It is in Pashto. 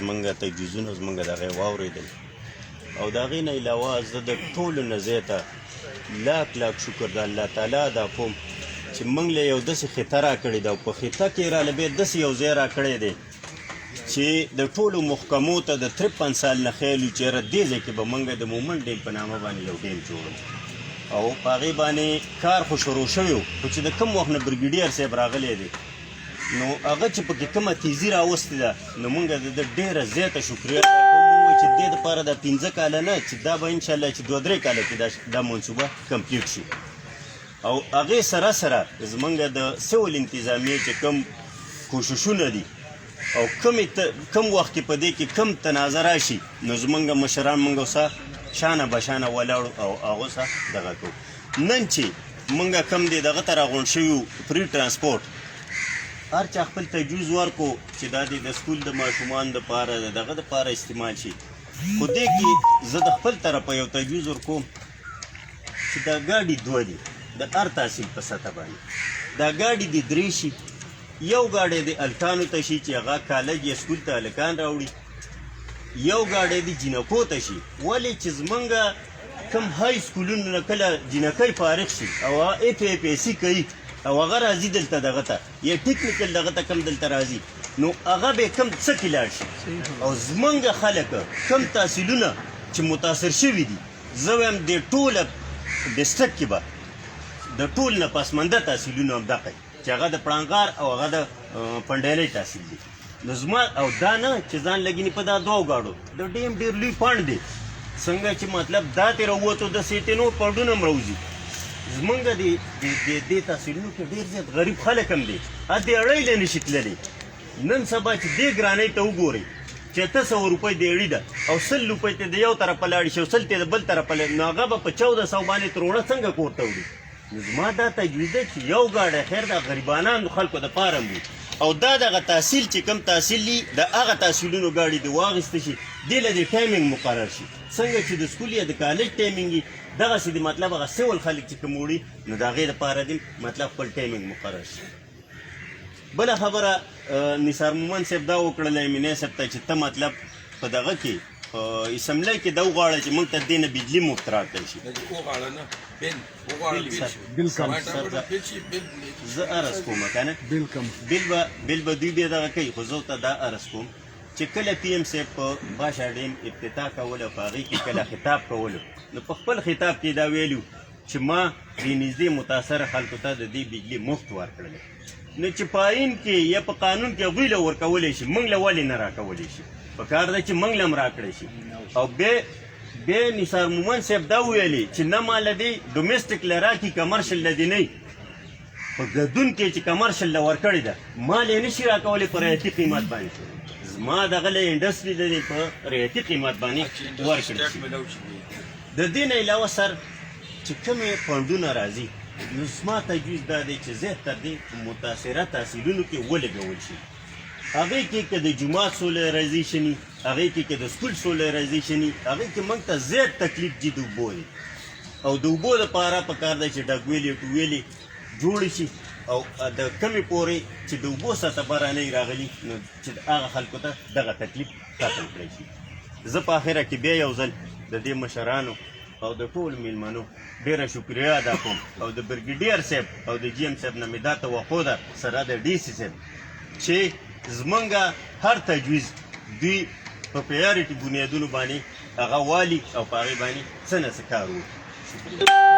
زمونږ تجویزونه زمونږ د هغې واورېدل او د هغې نه علاوه زه د ټولو نه زیاته لاک شکر د الله تعالی دا کوم چې موږ له یو داسې خطه راکړې ده او په خطه کې راله بیا داسې یو ځای راکړی دی چې د ټولو محکمو ته د 53 سال نه خیال و چې یاره دې ځای کې به موږ د مومند ډیم په نامه باندې یو ډیم جوړو او په هغې باندې کار خو شروع شوی و خو چې د کوم وخت نه برګیډیر صاحب راغلی دی نو هغه چې پکې کومه تیزي راوستې ده نو موږ د ده ډېره زیاته شکریه ادا کوو موږ وایو چې دې دپاره دا 15 کاله نه چې دا به انشاءالله چې 2-3 کاله کې دا منصوبه کمپلیټ شي او هغې سره سره زموږ د سول انتظامیې چې کوم کوششونه دي او کم وخت کې په دې کې کم تنازع راشي نو زموږ مشران موږ سره شانه بشانه ولاړو او هغو سره دغه کوو نن چې موږ کم دی دغه ته راغونډ شوي وو فری ټرانسپورټ هر چا خپل تجویز ورکو چې دا د سکول د ماشومان دپاره د دغه دپاره استعمال شي خو دې کې زه د خپل طرفه یو تجویز ورکوم چې دا ګاډي دوه دي د هر تحصیل په سطح باندې دا ګاډي دې درې شي یو ګاډی د الکانو ته شي چې هغه کالج یا سکول ته هلکان راوړي یو ګاډی د جینکو ته شي ولې چې زمونږ کم های سکولونو نه کله جینکۍ فارغ شي او FAPC کوي او هغه راځي دلته دغه ته یا ټیکنیکل دغه ته کم دلته راځي نو هغه به کم څه کې لاړ شي او زمونږ خلک کم تحصیلونه چې متاثر شوي دي زه وایم د ټوله ډسټرکټ کې به د ټول نه پسمانده تحصیلونه هم دغه چې هغه د پړانګار او هغه د پنډیلۍ تحصیل دي نو زما او دا نه چې ځان لګیني په دا دوو ګاډو د ډیم ډېر لوی فنډ دی څنګه چې مطلب دا ترې راووتو داسې یې نور فنډونه هم راوځي زمونږ د دې تحصیلونو کې ډېر زیات غریب خلک هم دي دې اړۍ له نشي تللی نن سبا چې دې ګرانۍ ته وګورئ چې 800 روپۍ د اړي ده او 100 روپۍ ته د یو طرفه لاړ شي او 100 ته د بل طرفه نو هغه به په 1400 باندې تروړه څنګه کور ته وړي نو زما دا تجویز دی چې یو ګاډی خیر د غریبانو خلکو دپاره هم وي او دا دغه تحصیل چې کوم تحصیل دي د هغه تحصیلونو ګاډي دې واخیسته شي دې له دې ټایمینګ مقرر شي څنګه چې د سکول یا د کالج ټایمینګ وي دغسې د مطلب هغه سیول خلک چې کوم وړي نو د هغې دپاره دې مطلب خپل ټایمینګ مقرر شي بله خبره نثار مومند صاحب دا وکړله امینی صاحب ته چې ته مطلب په دغه کې اسمبلی کې دا وغواړه چې موږ ته دې نه بجلي مفت راکړی شي زه عرض کوم که نه بل به دوی بیا دغه کوي خو زه ته دا عرض کوم چې کله PM صاحب په باشه ډیم افتتاح کولو په هغې کې کله خطاب کولو نو په خپل خطاب کې دا ویلي چې ما دې نږدې متاثره خلکو ته د دې بجلي مفت ورکړلی نو چې په آیین کې یا په قانون کې هغوی له ورکولی شي موږ له ولې نه راکولی شي په کار ده چې موږ له هم راکړی شي او بیا نثار مومند صاحب دا ویلي چې نه ما له دې ډومسټک له راکړي کمرشل له دې نه په ګدون کې چې کمرشل له ورکړې ده ما له یې نه شي راکولی په رعایتي قیمت باندې زما دغه له انډسټري د دې په رعایتي قیمت باندې ورکړل شي د دې نه علاوه سر چې کومې فنډونه راځي نو زما تجویز دا دی چې زیات تر دې متاثره تحصیلونو کې ولګول شي هغې کې که د جومات سولرایزیشن وي هغې کې که د سکول سولرایزیشن وي هغې کې موږ ته زیات تکلیف دي د اوبو دی او د اوبو دپاره پکار دی چې ډکویلې ټویلې جوړې شي او د کمې پورې چې د اوبو سطح بارانۍ راغلي نو چې هغه خلکو ته دغه تکلیف ختم کړی شي زه په آخره کې بیا یو ځل د دې مشرانو او د ټولو میلمنو ډېره شکریه ادا کوم او د برګیډیر صاحب او د GM صاحب نه مې دا توقع ده سره د DC صاحب چې زمونږ هر تجویز دوی په پریارټي بنیادونو باندې هغه والي او په هغې باندې څه نه څه کار وکړي